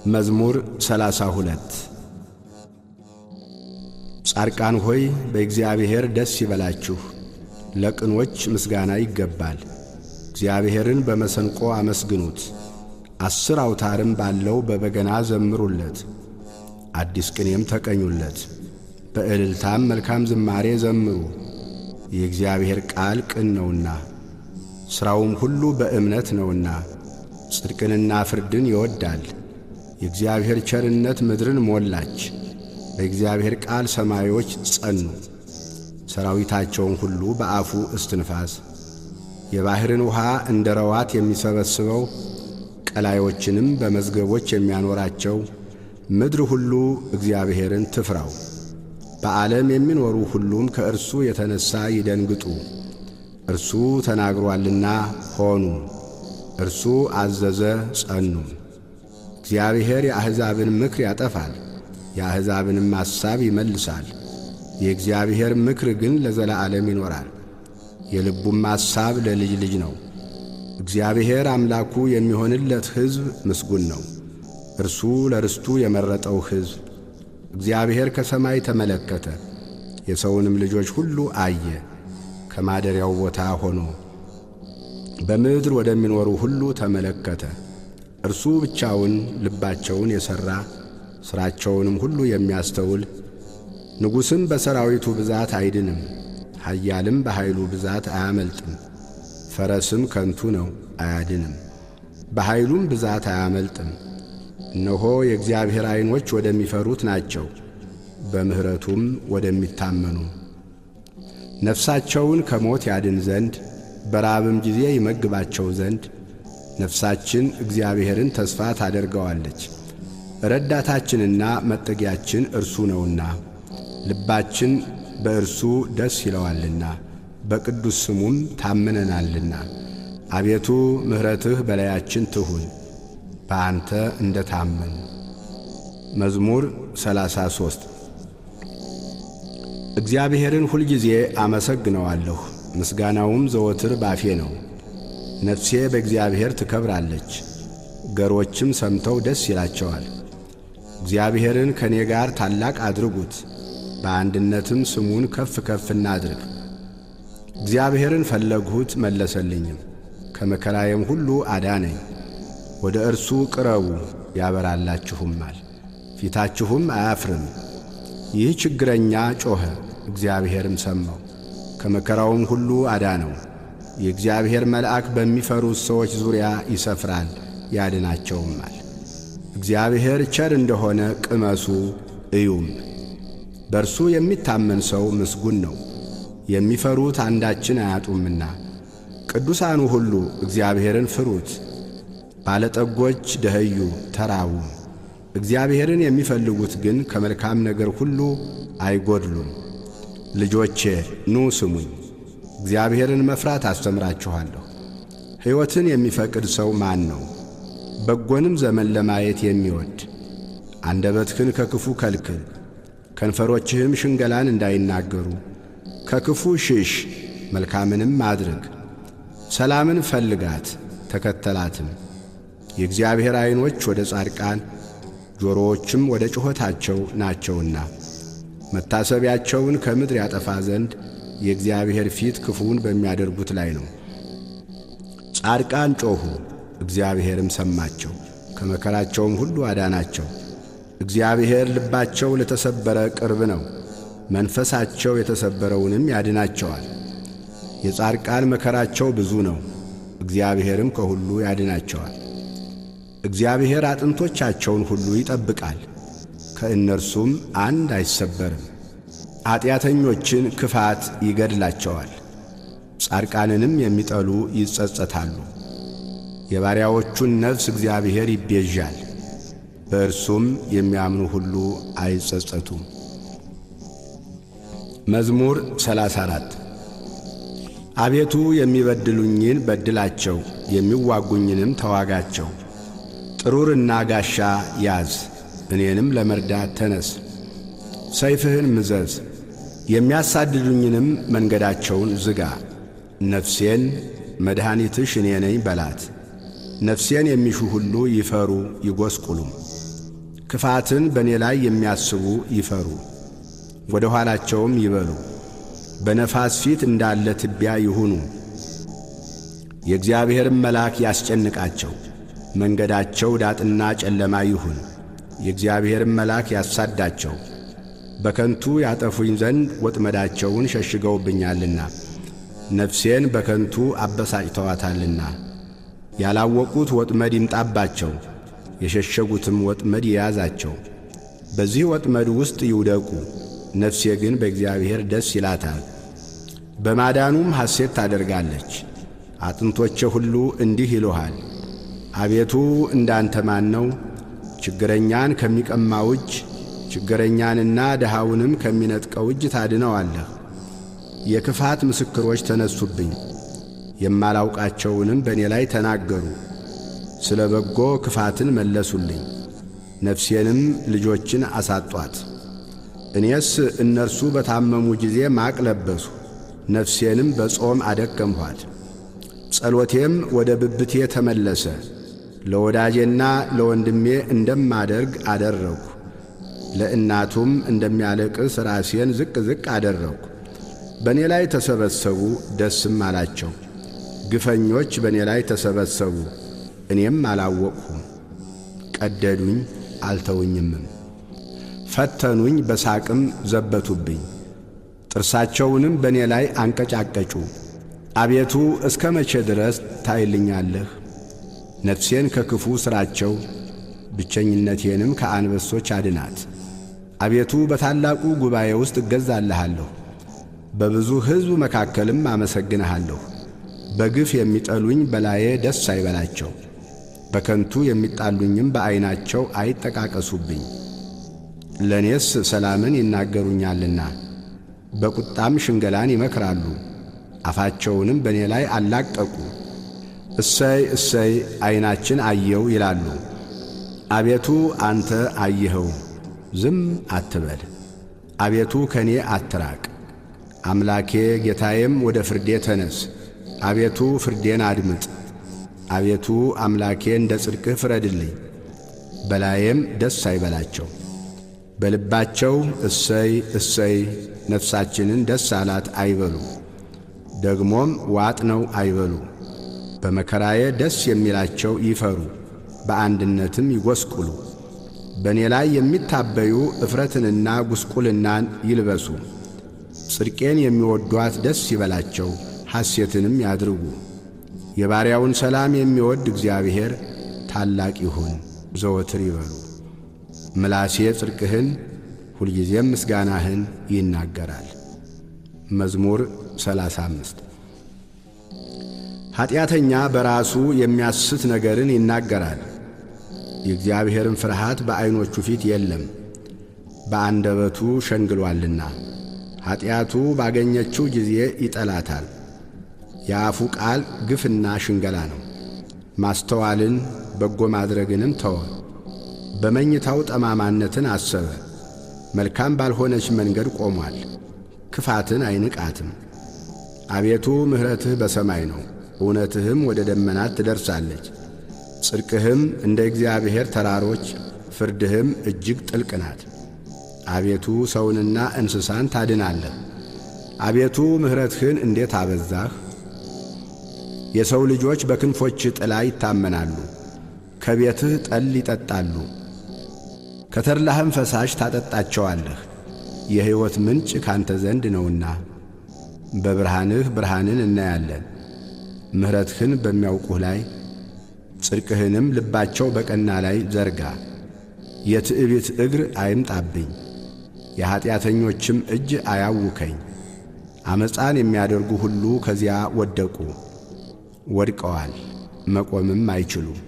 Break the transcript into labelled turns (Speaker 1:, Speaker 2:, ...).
Speaker 1: መዝሙር 32 ጻድቃን ሆይ በእግዚአብሔር ደስ ይበላችሁ፣ ለቅኖች ምስጋና ይገባል። እግዚአብሔርን በመሰንቆ አመስግኑት፣ 10 አውታርም ባለው በበገና ዘምሩለት። አዲስ ቅኔም ተቀኙለት፣ በእልልታም መልካም ዝማሬ ዘምሩ። የእግዚአብሔር ቃል ቅን ነውና ሥራውም ሁሉ በእምነት ነውና፣ ጽድቅንና ፍርድን ይወዳል። የእግዚአብሔር ቸርነት ምድርን ሞላች፣ በእግዚአብሔር ቃል ሰማዮች ጸኑ። ሰራዊታቸውን ሁሉ በአፉ እስትንፋስ፣ የባሕርን ውሃ እንደ ረዋት የሚሰበስበው፣ ቀላዮችንም በመዝገቦች የሚያኖራቸው። ምድር ሁሉ እግዚአብሔርን ትፍራው፣ በዓለም የሚኖሩ ሁሉም ከእርሱ የተነሣ ይደንግጡ። እርሱ ተናግሮአልና ሆኑ፣ እርሱ አዘዘ ጸኑ። እግዚአብሔር የአሕዛብን ምክር ያጠፋል፣ የአሕዛብንም ሐሳብ ይመልሳል። የእግዚአብሔር ምክር ግን ለዘላለም ይኖራል፣ የልቡም ሐሳብ ለልጅ ልጅ ነው። እግዚአብሔር አምላኩ የሚሆንለት ሕዝብ ምስጉን ነው፣ እርሱ ለርስቱ የመረጠው ሕዝብ። እግዚአብሔር ከሰማይ ተመለከተ፣ የሰውንም ልጆች ሁሉ አየ። ከማደሪያው ቦታ ሆኖ በምድር ወደሚኖሩ ሁሉ ተመለከተ። እርሱ ብቻውን ልባቸውን የሠራ ሥራቸውንም ሁሉ የሚያስተውል። ንጉሥም በሰራዊቱ ብዛት አይድንም፣ ኃያልም በኃይሉ ብዛት አያመልጥም። ፈረስም ከንቱ ነው አያድንም፣ በኃይሉም ብዛት አያመልጥም። እነሆ የእግዚአብሔር ዐይኖች ወደሚፈሩት ናቸው፣ በምሕረቱም ወደሚታመኑ። ነፍሳቸውን ከሞት ያድን ዘንድ በራብም ጊዜ ይመግባቸው ዘንድ። ነፍሳችን እግዚአብሔርን ተስፋ ታደርገዋለች፣ ረዳታችንና መጠጊያችን እርሱ ነውና። ልባችን በእርሱ ደስ ይለዋልና፣ በቅዱስ ስሙም ታምነናልና። አቤቱ ምሕረትህ በላያችን ትሁን፣ በአንተ እንደ ታመን። መዝሙር 33 እግዚአብሔርን ሁልጊዜ አመሰግነዋለሁ፣ ምስጋናውም ዘወትር ባፌ ነው። ነፍሴ በእግዚአብሔር ትከብራለች፣ ገሮችም ሰምተው ደስ ይላቸዋል። እግዚአብሔርን ከእኔ ጋር ታላቅ አድርጉት፣ በአንድነትም ስሙን ከፍ ከፍ እናድርግ። እግዚአብሔርን ፈለግሁት መለሰልኝም፣ ከመከራዬም ሁሉ አዳነኝ። ወደ እርሱ ቅረቡ ያበራላችሁማል፣ ፊታችሁም አያፍርም። ይህ ችግረኛ ጮኸ፣ እግዚአብሔርም ሰማው፣ ከመከራውም ሁሉ አዳነው። የእግዚአብሔር መልአክ በሚፈሩት ሰዎች ዙሪያ ይሰፍራል ያድናቸውማል። እግዚአብሔር ቸር እንደሆነ ቅመሱ እዩም። በእርሱ የሚታመን ሰው ምስጉን ነው፣ የሚፈሩት አንዳችን አያጡምና። ቅዱሳኑ ሁሉ እግዚአብሔርን ፍሩት፣ ባለጠጎች ደኸዩ ተራቡ። እግዚአብሔርን የሚፈልጉት ግን ከመልካም ነገር ሁሉ አይጐድሉም። ልጆቼ ኑ ስሙኝ፣ እግዚአብሔርን መፍራት አስተምራችኋለሁ። ሕይወትን የሚፈቅድ ሰው ማን ነው? በጎንም ዘመን ለማየት የሚወድ። አንደበትህን ከክፉ ከልክል፣ ከንፈሮችህም ሽንገላን እንዳይናገሩ። ከክፉ ሽሽ፣ መልካምንም አድርግ። ሰላምን ፈልጋት ተከተላትም። የእግዚአብሔር ዐይኖች ወደ ጻድቃን ጆሮዎችም ወደ ጩኸታቸው ናቸውና፣ መታሰቢያቸውን ከምድር ያጠፋ ዘንድ የእግዚአብሔር ፊት ክፉውን በሚያደርጉት ላይ ነው። ጻድቃን ጮኹ፣ እግዚአብሔርም ሰማቸው፣ ከመከራቸውም ሁሉ አዳናቸው። እግዚአብሔር ልባቸው ለተሰበረ ቅርብ ነው፣ መንፈሳቸው የተሰበረውንም ያድናቸዋል። የጻድቃን መከራቸው ብዙ ነው፣ እግዚአብሔርም ከሁሉ ያድናቸዋል። እግዚአብሔር አጥንቶቻቸውን ሁሉ ይጠብቃል፣ ከእነርሱም አንድ አይሰበርም። ኀጢአተኞችን ክፋት ይገድላቸዋል፣ ጻድቃንንም የሚጠሉ ይጸጸታሉ። የባሪያዎቹን ነፍስ እግዚአብሔር ይቤዣል፣ በእርሱም የሚያምኑ ሁሉ አይጸጸቱም። መዝሙር 34 አቤቱ የሚበድሉኝን በድላቸው፣ የሚዋጉኝንም ተዋጋቸው። ጥሩርና ጋሻ ያዝ፣ እኔንም ለመርዳት ተነስ። ሰይፍህን ምዘዝ፣ የሚያሳድዱኝንም መንገዳቸውን ዝጋ። ነፍሴን መድኃኒትሽ እኔ ነኝ በላት። ነፍሴን የሚሹ ሁሉ ይፈሩ ይጐስቁሉም። ክፋትን በእኔ ላይ የሚያስቡ ይፈሩ፣ ወደ ኋላቸውም ይበሉ። በነፋስ ፊት እንዳለ ትቢያ ይሁኑ። የእግዚአብሔርም መልአክ ያስጨንቃቸው፣ መንገዳቸው ዳጥና ጨለማ ይሁን። የእግዚአብሔርም መልአክ ያሳዳቸው፣ በከንቱ ያጠፉኝ ዘንድ ወጥመዳቸውን ሸሽገውብኛልና፣ ነፍሴን በከንቱ አበሳጭተዋታልና። ያላወቁት ወጥመድ ይምጣባቸው፣ የሸሸጉትም ወጥመድ ይያዛቸው። በዚህ ወጥመድ ውስጥ ይውደቁ። ነፍሴ ግን በእግዚአብሔር ደስ ይላታል፣ በማዳኑም ሐሴት ታደርጋለች። አጥንቶቼ ሁሉ እንዲህ ይሉሃል፣ አቤቱ እንዳንተ ማን ነው? ችግረኛን ከሚቀማው እጅ፣ ችግረኛንና ድሃውንም ከሚነጥቀው እጅ ታድነዋለህ። የክፋት ምስክሮች ተነሱብኝ፣ የማላውቃቸውንም በእኔ ላይ ተናገሩ። ስለ በጎ ክፋትን መለሱልኝ፣ ነፍሴንም ልጆችን አሳጧት። እኔስ እነርሱ በታመሙ ጊዜ ማቅ ለበሱ፣ ነፍሴንም በጾም አደከምኋት። ጸሎቴም ወደ ብብቴ ተመለሰ፣ ለወዳጄና ለወንድሜ እንደማደርግ አደረግሁ። ለእናቱም እንደሚያለቅስ ራሴን ዝቅ ዝቅ አደረግሁ። በእኔ ላይ ተሰበሰቡ፣ ደስም አላቸው። ግፈኞች በእኔ ላይ ተሰበሰቡ፣ እኔም አላወቅሁም። ቀደዱኝ አልተውኝምም፣ ፈተኑኝ በሳቅም ዘበቱብኝ። ጥርሳቸውንም በእኔ ላይ አንቀጫቀጩ። አቤቱ እስከ መቼ ድረስ ታይልኛለህ? ነፍሴን ከክፉ ሥራቸው፣ ብቸኝነቴንም ከአንበሶች አድናት። አቤቱ በታላቁ ጉባኤ ውስጥ እገዛልሃለሁ፣ በብዙ ሕዝብ መካከልም አመሰግንሃለሁ። በግፍ የሚጠሉኝ በላዬ ደስ አይበላቸው፣ በከንቱ የሚጣሉኝም በዐይናቸው አይጠቃቀሱብኝ። ለእኔስ ሰላምን ይናገሩኛልና በቁጣም ሽንገላን ይመክራሉ። አፋቸውንም በእኔ ላይ አላቀቁ። እሰይ እሰይ ዐይናችን አየው ይላሉ። አቤቱ አንተ አየኸው፣ ዝም አትበል። አቤቱ ከኔ አትራቅ። አምላኬ ጌታዬም ወደ ፍርዴ ተነስ። አቤቱ ፍርዴን አድምጥ። አቤቱ አምላኬ እንደ ጽድቅህ ፍረድልኝ። በላዬም ደስ አይበላቸው። በልባቸው እሰይ እሰይ ነፍሳችንን ደስ አላት አይበሉ። ደግሞም ዋጥ ነው አይበሉ። በመከራዬ ደስ የሚላቸው ይፈሩ፣ በአንድነትም ይጐስቁሉ። በእኔ ላይ የሚታበዩ እፍረትንና ጉስቁልናን ይልበሱ። ጽድቄን የሚወዷት ደስ ይበላቸው፣ ሐሴትንም ያድርጉ። የባሪያውን ሰላም የሚወድ እግዚአብሔር ታላቅ ይሁን ዘወትር ይበሉ። ምላሴ ጽድቅህን ሁልጊዜም ምስጋናህን ይናገራል። መዝሙር 35 ኀጢአተኛ በራሱ የሚያስት ነገርን ይናገራል፣ የእግዚአብሔርን ፍርሃት በዐይኖቹ ፊት የለም። በአንደበቱ ሸንግሎአልና ኀጢአቱ ባገኘችው ጊዜ ይጠላታል። የአፉ ቃል ግፍና ሽንገላ ነው። ማስተዋልን በጎ ማድረግንም ተወ። በመኝታው ጠማማነትን አሰበ። መልካም ባልሆነች መንገድ ቆሟል፣ ክፋትን አይንቃትም። አቤቱ ምሕረትህ በሰማይ ነው፣ እውነትህም ወደ ደመናት ትደርሳለች። ጽድቅህም እንደ እግዚአብሔር ተራሮች፣ ፍርድህም እጅግ ጥልቅ ናት። አቤቱ ሰውንና እንስሳን ታድናለህ። አቤቱ ምሕረትህን እንዴት አበዛህ! የሰው ልጆች በክንፎችህ ጥላ ይታመናሉ፣ ከቤትህ ጠል ይጠጣሉ። ከተድላህም ፈሳሽ ታጠጣቸዋለህ። የሕይወት ምንጭ ካንተ ዘንድ ነውና በብርሃንህ ብርሃንን እናያለን። ምሕረትህን በሚያውቁህ ላይ ጽድቅህንም ልባቸው በቀና ላይ ዘርጋ። የትዕቢት እግር አይምጣብኝ፣ የኀጢአተኞችም እጅ አያውከኝ። ዓመፃን የሚያደርጉ ሁሉ ከዚያ ወደቁ፣ ወድቀዋል፣ መቆምም አይችሉም።